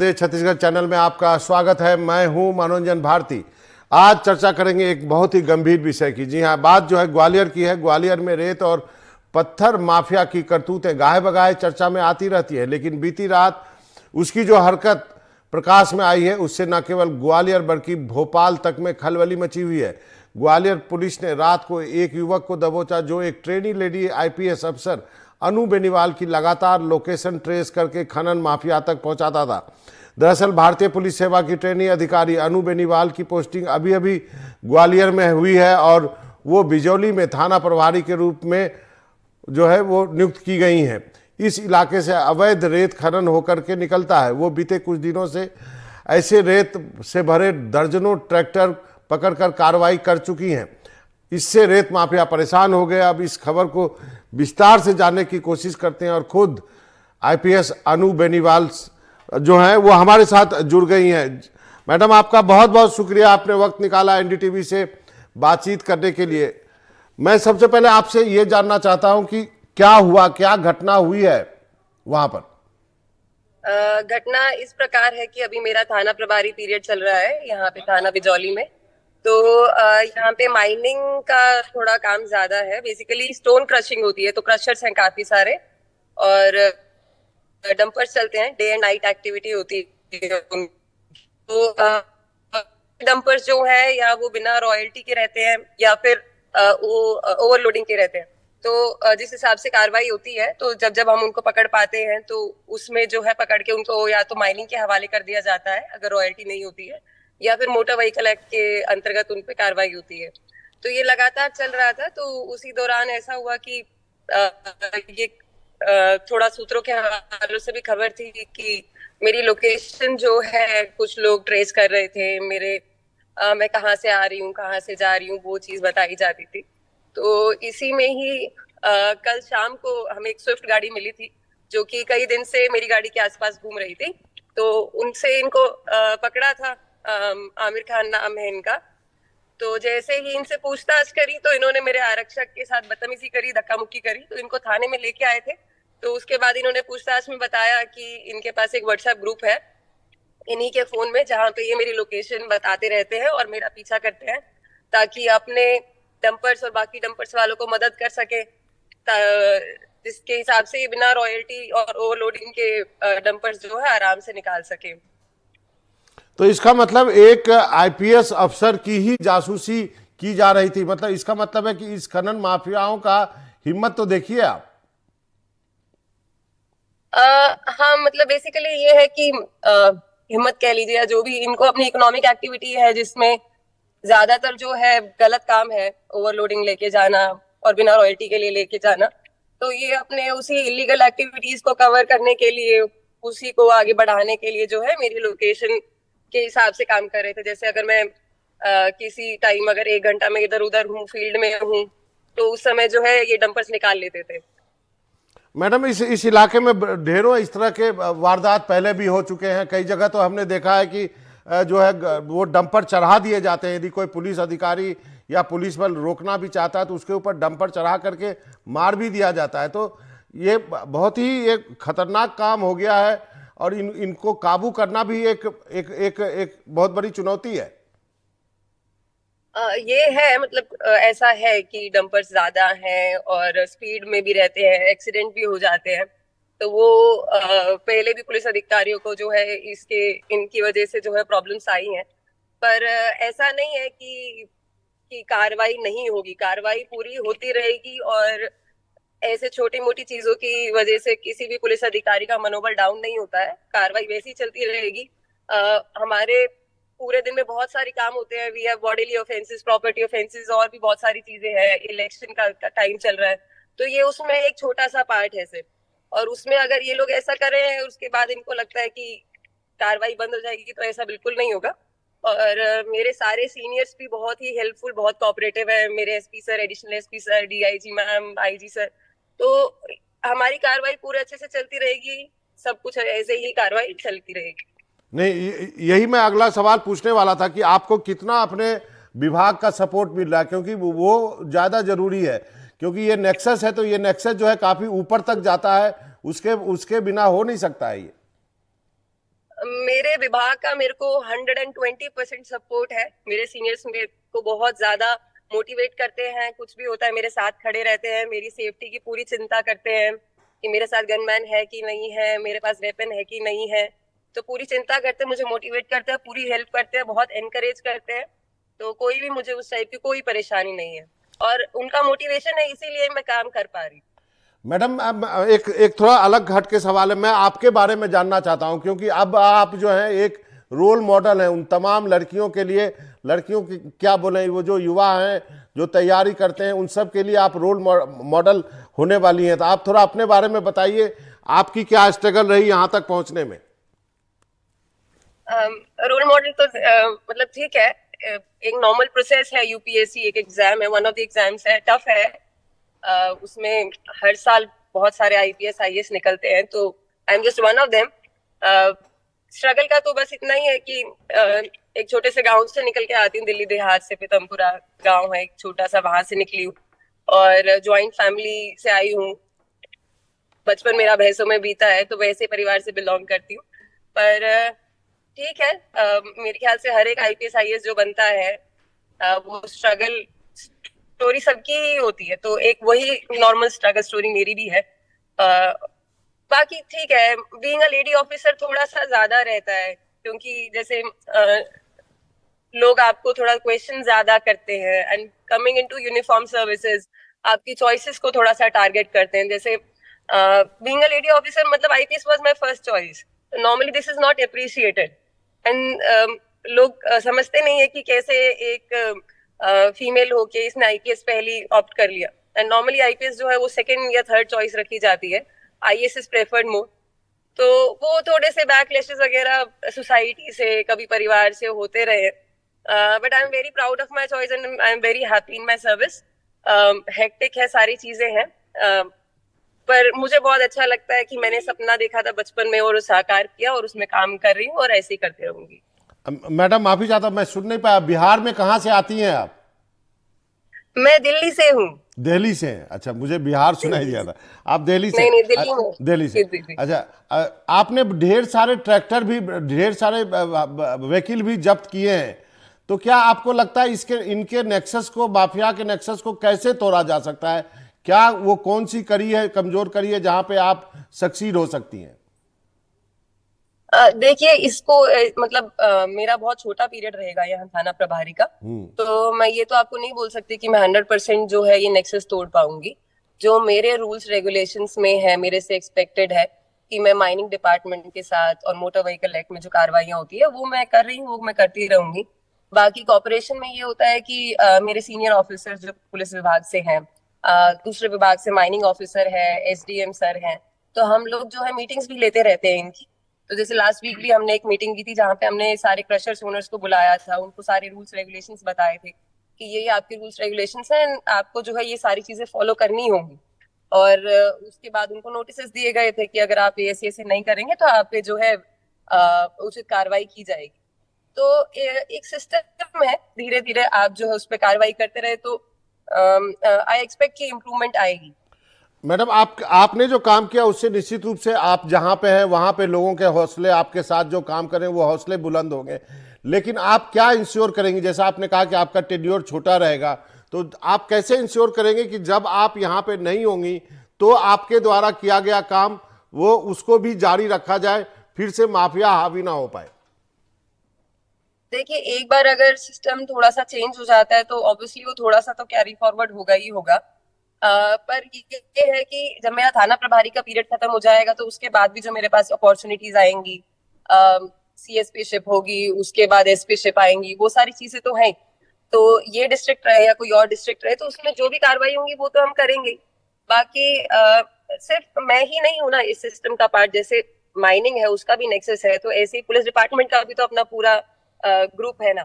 Chhattisgarh channel में आपका स्वागत है। मैं हूं मनोरंजन भारती। आज चर्चा करेंगे एक बहुत ही गंभीर विषय की। जी हां, बात जो है ग्वालियर की है। ग्वालियर में रेत और पत्थर माफिया की करतूतें गाहे बगाहे चर्चा में आती रहती है, लेकिन बीती रात उसकी जो हरकत प्रकाश में आई है उससे न केवल ग्वालियर बल्कि भोपाल तक में खलबली मची हुई है। ग्वालियर पुलिस ने रात को एक युवक को दबोचा जो एक ट्रेनी लेडी आईपीएस अफसर अनु बेनीवाल की लगातार लोकेशन ट्रेस करके खनन माफिया तक पहुंचाता था। दरअसल भारतीय पुलिस सेवा की ट्रेनी अधिकारी अनु बेनीवाल की पोस्टिंग अभी अभी ग्वालियर में हुई है और वो बिजौली में थाना प्रभारी के रूप में जो है वो नियुक्त की गई हैं। इस इलाके से अवैध रेत खनन होकर के निकलता है। वो बीते कुछ दिनों से ऐसे रेत से भरे दर्जनों ट्रैक्टर पकड़कर कार्रवाई कर चुकी हैं। इससे रेत माफिया परेशान हो गए। अब इस खबर को विस्तार से जानने की कोशिश करते हैं और खुद आईपीएस अनु बेनीवाल जो है वो हमारे साथ जुड़ गई हैं। मैडम, आपका बहुत बहुत शुक्रिया, आपने वक्त निकाला एनडीटीवी से बातचीत करने के लिए। मैं सबसे पहले आपसे ये जानना चाहता हूं कि क्या हुआ, क्या घटना हुई है वहां पर? घटना इस प्रकार है कि अभी मेरा थाना प्रभारी पीरियड चल रहा है यहाँ पे थाना बिजौली में। तो यहाँ पे माइनिंग का थोड़ा काम ज्यादा है। बेसिकली स्टोन क्रशिंग होती है, तो क्रशर्स हैं काफी सारे और डंपर्स चलते हैं। डे एंड नाइट एक्टिविटी होती है। तो डंपर्स जो है या वो बिना रॉयल्टी के रहते हैं या फिर वो ओवरलोडिंग के रहते हैं। तो जिस हिसाब से कार्रवाई होती है, तो जब जब हम उनको पकड़ पाते हैं तो उसमें जो है पकड़ के उनको या तो माइनिंग के हवाले कर दिया जाता है अगर रॉयल्टी नहीं होती है, या फिर मोटर व्हीकल एक्ट के अंतर्गत उन पे कार्रवाई होती है। तो ये लगातार चल रहा था। तो उसी दौरान ऐसा हुआ कि ये थोड़ा सूत्रों के हवालों से भी खबर थी कि मेरी लोकेशन जो है कुछ लोग ट्रेस कर रहे थे। मैं कहाँ से आ रही हूँ, कहाँ से जा रही हूँ, वो चीज बताई जाती थी। तो इसी में ही कल शाम को हमें एक स्विफ्ट गाड़ी मिली थी जो कि कई दिन से मेरी गाड़ी के आसपास घूम रही थी। तो उनसे इनको पकड़ा था। आमिर खान नाम है इनका। तो जैसे ही इनसे पूछताछ करी तो इन्होंने मेरे आरक्षक के साथ बदतमीजी करी, धक्का मुक्की करी। तो इनको थाने में लेके आए थे। तो उसके बाद इन्होंने पूछताछ में बताया कि इनके पास एक व्हाट्सएप ग्रुप है इन्हीं के फोन में, जहाँ पे ये मेरी लोकेशन बताते रहते हैं और मेरा पीछा करते हैं ताकि अपने डंपर्स और बाकी डंपर्स वालों को मदद कर सके, जिसके हिसाब से बिना रॉयल्टी और ओवरलोडिंग के डंपर्स जो है आराम से निकाल सके। तो इसका मतलब एक आईपीएस अफसर की ही जासूसी की जा रही थी। मतलब इसका मतलब है कि इस खनन माफियाओं का हिम्मत तो देखिए आप। हाँ, मतलब बेसिकली ये है कि हिम्मत कह लीजिए या जो भी, इनको अपनी इकोनॉमिक एक्टिविटी है जिसमें ज्यादातर जो है गलत काम है, ओवरलोडिंग लेके जाना और बिना रॉयल्टी के लिए लेके जाना। तो ये अपने उसी इलीगल एक्टिविटीज को कवर करने के लिए, उसी को आगे बढ़ाने के लिए जो है मेरी लोकेशन के हिसाब से काम कर रहे थे। जैसे अगर मैं किसी टाइम अगर 1 घंटा में इधर उधर हूँ, फील्ड में हूँ, तो उस समय जो है ये डंपर्स निकाल लेते थे। मैडम, इस इलाके में ढेरों इस तरह के वारदात पहले भी हो चुके हैं। कई जगह तो हमने देखा है कि जो है वो डंपर चढ़ा दिए जाते हैं। यदि कोई पुलिस अधिकारी या पुलिस बल रोकना भी चाहता है तो उसके ऊपर डंपर चढ़ा करके मार भी दिया जाता है। तो ये बहुत ही एक खतरनाक काम हो गया है और इनको काबू करना भी एक बहुत बड़ी चुनौती है। ये है, मतलब ऐसा है कि डंपर्स ज्यादा हैं और स्पीड में भी रहते हैं, एक्सीडेंट भी हो जाते हैं। तो वो पहले भी पुलिस अधिकारियों को जो है इनकी वजह से जो है प्रॉब्लम्स आई हैं। पर ऐसा नहीं है कि कार्रवाई नहीं होगी, कार्रवाई पूरी होती रहेगी। और ऐसे छोटी मोटी चीजों की वजह से किसी भी पुलिस अधिकारी का मनोबल डाउन नहीं होता है। कार्रवाई वैसी चलती रहेगी। हमारे पूरे दिन में बहुत सारे काम होते हैं। We have bodily offences, property offences और भी बहुत सारी चीजें हैं। इलेक्शन का टाइम चल रहा है, तो ये उसमें एक छोटा सा पार्ट है सिर्फ। और उसमें अगर ये लोग ऐसा कर रहे हैं उसके बाद इनको लगता है कि कार्रवाई बंद हो जाएगी, तो ऐसा बिल्कुल नहीं होगा। और मेरे सारे सीनियर्स भी बहुत ही हेल्पफुल, बहुत कोऑपरेटिव है। मेरे SP sir, additional SP sir, DIG ma'am, IG sir. तो हमारी कार्रवाई पूरे अच्छे से चलती रहेगी। सब कुछ ऐसे ही कार्रवाई चलती रहेगी। नहीं, यही मैं अगला सवाल पूछने वाला था कि आपको कितना अपने विभाग का सपोर्ट मिल रहा है, क्योंकि वो ज़्यादा जरूरी है। क्योंकि ये नेक्सस है, तो ये नेक्सस जो है काफ़ी ऊपर तक जाता है, उसके बिना हो नहीं सकता है ये। मेरे विभाग का मेरे को 120% सपोर्ट है। मेरे सीनियर्स मेरे को बहुत ज्यादा मोटिवेट करते हैं, कुछ भी होता है मेरे साथ खड़े रहते हैं, मेरी सेफ्टी की पूरी चिंता करते हैं कि मेरे साथ गनमैन है कि नहीं है, मेरे पास वेपन है कि नहीं है। तो पूरी चिंता करते हैं, मुझे मोटिवेट करते हैं, पूरी हेल्प करते हैं, बहुत एनकरेज करते हैं। तो कोई भी मुझे उस टाइप की कोई परेशानी नहीं है, और उनका मोटिवेशन है, इसीलिए मैं काम कर पा रही हूँ। मैडम अब एक एक थोड़ा अलग हट के सवाल है, मैं आपके बारे में जानना चाहता हूं, क्योंकि अब आप जो है एक रोल मॉडल हैं उन तमाम लड़कियों के लिए, लड़कियों की क्या बोले, वो जो युवा हैं जो तैयारी करते हैं, उन सब के लिए आप रोल मॉडल होने वाली हैं। तो आप थोड़ा अपने बारे में बताइए, आपकी क्या स्ट्रगल रही यहाँ तक पहुँचने में। रोल मॉडल तो मतलब ठीक है, एक नॉर्मल प्रोसेस है। यूपीएससी एक एग्जाम है, वन ऑफ द एग्जाम्स है, टफ है। उसमें हर साल बहुत सारे आईपीएस आईएएस निकलते हैं, तो I am just one of them. Struggle का तो बस इतना ही है कि एक छोटे से गांव से निकल के आती हूँ, दिल्ली देहात से, पीतमपुरा गांव है एक छोटा सा, वहां से निकली हूँ और ज्वाइंट फैमिली से आई हूँ। बचपन मेरा भैंसों में बीता है, तो वैसे परिवार से बिलोंग करती हूँ। पर ठीक है, मेरे ख्याल से हर एक आईपीएस आईएएस जो बनता है वो स्ट्रगल स्टोरी सबकी ही होती है, तो एक वही नॉर्मल स्ट्रगल स्टोरी मेरी भी है। बाकी ठीक है, बीइंग अ लेडी ऑफिसर थोड़ा सा ज्यादा रहता है, क्योंकि जैसे लोग आपको थोड़ा क्वेश्चन ज्यादा करते हैं, and coming into uniform services आपकी चॉइसेस को थोड़ा सा टारगेट करते हैं। जैसे बीइंग अ लेडी ऑफिसर, मतलब IPS was my first choice, normally this is not appreciated, and लोग समझते नहीं है कि कैसे एक फीमेल होके इसने आईपीएस पहली ऑप्ट कर लिया। एंड नॉर्मली आईपीएस जो है वो सेकंड या थर्ड चॉइस रखी जाती है, आईएएस इज प्रेफर्ड मोर। तो वो थोड़े से बैकलैशेस वगैरह सोसाइटी से, कभी परिवार से होते रहे, but I am very proud of my choice and I am very happy in my service. Hectic है, सारी चीजें हैं, पर मुझे बहुत अच्छा लगता है कि मैंने सपना देखा था बचपन में और साकार किया, और उसमें काम कर रही हूँ और ऐसे ही करती रहूंगी। मैडम माफी चाहता हूं, मैं सुन नहीं पाया, बिहार में कहाँ से आती हैं आप। मैं दिल्ली से हूँ। दिल्ली से हैं, अच्छा, मुझे बिहार सुनाई दिया था। आप दिल्ली से। नहीं नहीं, दिल्ली में। दिल्ली से, जी जी जी। अच्छा। आपने ढेर सारे ट्रैक्टर भी, ढेर सारे व्हीकल भी जब्त किए हैं, तो क्या आपको लगता है इसके इनके नेक्सस को, माफिया के नेक्सस को कैसे तोड़ा जा सकता है? क्या वो कौन सी कड़ी है, कमजोर कड़ी है, जहां पे आप सक्सीड हो सकती हैं? देखिए इसको मतलब मेरा बहुत छोटा पीरियड रहेगा यहाँ थाना प्रभारी का, तो मैं ये तो आपको नहीं बोल सकती कि मैं 100% जो है ये नेक्सस तोड़ पाऊंगी। जो मेरे रूल्स रेगुलेशंस में है, मेरे से एक्सपेक्टेड है कि मैं माइनिंग डिपार्टमेंट के साथ और मोटर व्हीकल एक्ट में जो कार्रवाइयाँ होती है वो मैं कर रही हूँ, वो मैं करती रहूंगी। बाकी कॉपरेशन में ये होता है कि मेरे सीनियर ऑफिसर जो पुलिस विभाग से हैं, दूसरे विभाग से माइनिंग ऑफिसर है, एसडीएम सर हैं, तो हम लोग जो है मीटिंग्स भी लेते रहते हैं इनकी। तो जैसे लास्ट वीक भी हमने एक मीटिंग की थी जहाँ पे हमने सारे क्रशर्स ओनर्स को बुलाया था, उनको सारे रूल्स रेगुलेशंस बताए थे कि ये आपके रूल्स रेगुलेशंस हैं, आपको जो है ये सारी चीजें फॉलो करनी होंगी। और उसके बाद उनको नोटिस दिए गए थे कि अगर आप ऐसे नहीं करेंगे तो आप पे जो है उचित कार्रवाई की जाएगी। तो एक सिस्टम है, धीरे धीरे आप जो है उस पर कार्रवाई करते रहे तो आई एक्सपेक्ट कि इम्प्रूवमेंट आएगी। मैडम आपने जो काम किया उससे निश्चित रूप से आप जहां पे हैं वहां पे लोगों के हौसले, आपके साथ जो काम करें वो हौसले बुलंद होंगे, लेकिन आप क्या इंश्योर करेंगे, जैसा आपने कहा कि आपका टेन्योर छोटा रहेगा, तो आप कैसे इंश्योर करेंगे कि जब आप यहाँ पे नहीं होंगी तो आपके द्वारा किया गया काम वो उसको भी जारी रखा जाए, फिर से माफिया हावी ना हो पाए? देखिए एक बार अगर सिस्टम थोड़ा सा चेंज हो जाता है तो ऑब्वियसली वो थोड़ा सा तो कैरी फॉरवर्ड होगा ही होगा। पर ये है कि जब मेरा थाना प्रभारी का पीरियड खत्म हो जाएगा तो उसके बाद भी जो मेरे पास अपॉर्चुनिटीज आएंगी, सीएसपी शिप होगी, उसके बाद एसपी शिप आएंगी, वो सारी चीजें तो हैं। तो ये डिस्ट्रिक्ट रहे या कोई और डिस्ट्रिक्ट रहे, तो उसमें जो भी कार्रवाई होंगी वो तो हम करेंगे। बाकी सिर्फ मैं ही नहीं हूं ना इस सिस्टम का पार्ट, जैसे माइनिंग है उसका भी नेक्सस है, तो ऐसे ही पुलिस डिपार्टमेंट का भी तो अपना पूरा ग्रुप है ना।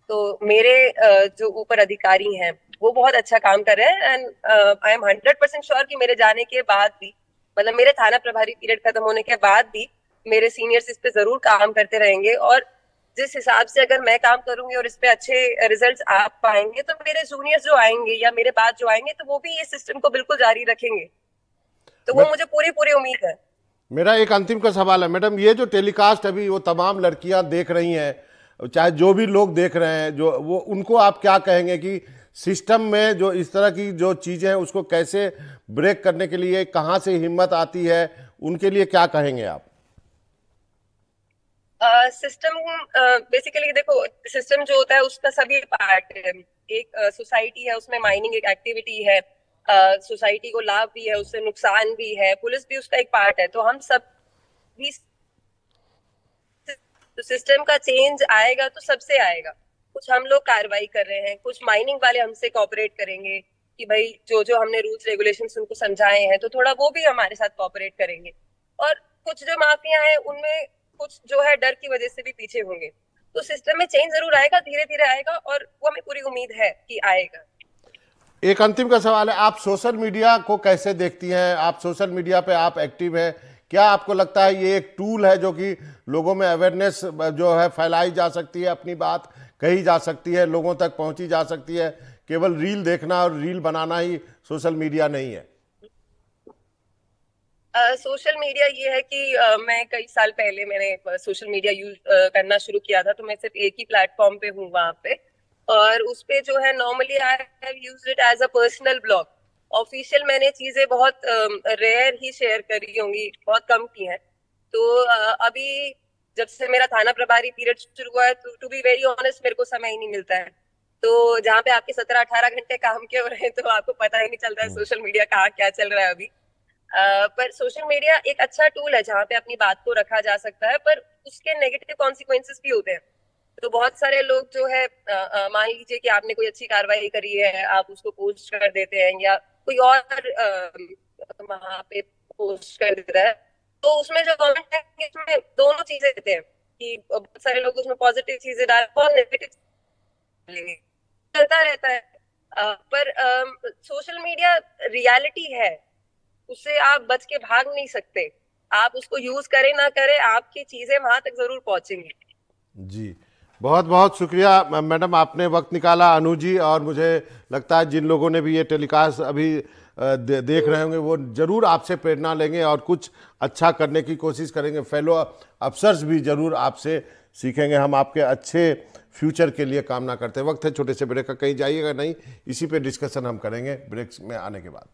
तो मेरे जो ऊपर अधिकारी हैं वो बहुत अच्छा काम कर रहे हैं, एंड आई एम 100% श्योर कि मेरे जाने के बाद भी, मतलब मेरे थाना प्रभारी पीरियड खत्म होने के बाद भी मेरे सीनियर्स इस पे जरूर काम करते रहेंगे, और जिस हिसाब से अगर मैं काम करूंगी और इस पे अच्छे रिजल्ट्स आ पाएंगे तो मेरे जूनियर्स जो आएंगे या मेरे बाद जो आएंगे तो वो भी ये सिस्टम को बिल्कुल जारी रखेंगे। तो वो मुझे पूरी पूरी उम्मीद है। मेरा एक अंतिम का सवाल है मैडम, ये जो टेलीकास्ट अभी वो तमाम लड़कियां देख रही हैं, चाहे जो भी लोग देख रहे हैं, जो वो उनको आप क्या कहेंगे कि सिस्टम में जो इस तरह की जो चीज़ें हैं उसको कैसे ब्रेक करने के लिए कहाँ से हिम्मत आती है, उनके लिए क्या कहेंगे आप? सिस्टम बेसिकली देखो, सिस्टम जो होता है उसका सभी पार्ट है। एक सोसाइटी है, उसमें माइनिंग एक एक्टिविटी है, सोसाइटी को लाभ भी है, उससे नुकसान भी है, पुलिस भी उसका एक पार्ट है। तो हम सब भी, तो सिस्टम का चेंज आएगा तो सबसे आएगा। कुछ हम लोग कार्रवाई कर रहे हैं, कुछ माइनिंग वाले हमसे कोऑपरेट करेंगे कि भाई जो जो हमने रूल्स रेगुलेशंस उनको समझाए हैं तो थोड़ा वो भी हमारे साथ कोऑपरेट करेंगे। और कुछ जो माफिया हैं उनमें कुछ जो है डर की वजह से भी पीछे होंगे। तो सिस्टम में चेंज जरूर आएगा, धीरे धीरे आएगा, और वो हमें पूरी उम्मीद है कि आएगा। एक अंतिम का सवाल है, आप सोशल मीडिया को कैसे देखती हैं? आप सोशल मीडिया पे आप एक्टिव हैं, क्या आपको लगता है ये एक टूल है जो कि लोगों में अवेयरनेस जो है फैलाई जा सकती है, अपनी बात कही जा सकती है, लोगों तक पहुंची जा सकती है? केवल रील देखना और रील बनाना ही सोशल मीडिया नहीं है। सोशल मीडिया ये है कि मैं कई साल पहले मैंने सोशल मीडिया यूज करना शुरू किया था, तो मैं सिर्फ एक ही प्लेटफॉर्म पे हूँ वहां पे। और उस पे जो है normally I have used it as a personal blog. Official मैंने चीजें बहुत रेयर ही शेयर करी होंगी, बहुत कम की हैं। तो अभी जब से मेरा थाना प्रभारी पीरियड शुरू हुआ है, तो टू बी वेरी ऑनेस्ट मेरे को समय ही नहीं मिलता है। तो जहाँ पे आपके 17-18 घंटे काम के हो रहे हैं, तो आपको पता ही नहीं चलता है सोशल मीडिया कहाँ क्या चल रहा है अभी। पर सोशल मीडिया एक अच्छा टूल है जहाँ पे अपनी बात को रखा जा सकता है, पर उसके नेगेटिव कॉन्सिक्वेंसेस भी होते हैं। तो बहुत सारे लोग जो है, मान लीजिए कि आपने कोई अच्छी कार्रवाई करी है, आप उसको पोस्ट कर देते हैं, या कोई और वहां पे पोस्ट कर देता है, तो उसमें जो कमेंट है इसमें दोनों चीजें देते हैं कि बहुत सारे लोग उसमें पॉजिटिव चीजें डाल, बहुत नेगेटिव लेंगे, चलता रहता है। पर सोशल मीडिया रियलिटी है, उससे आप बच के भाग नहीं सकते। आप उसको यूज करें ना करें, आपकी चीजें वहां तक जरूर पहुंचेंगी। जी, बहुत बहुत शुक्रिया मैडम, आपने वक्त निकाला। अनु जी, और मुझे लगता है जिन लोगों ने भी ये टेलीकास्ट अभी देख रहे होंगे वो जरूर आपसे प्रेरणा लेंगे और कुछ अच्छा करने की कोशिश करेंगे। फेलो अफसर्स भी जरूर आपसे सीखेंगे। हम आपके अच्छे फ्यूचर के लिए कामना करते हैं। वक्त है छोटे से ब्रेक का, कहीं जाइएगा नहीं, इसी पे डिस्कशन हम करेंगे ब्रेक में आने के बाद।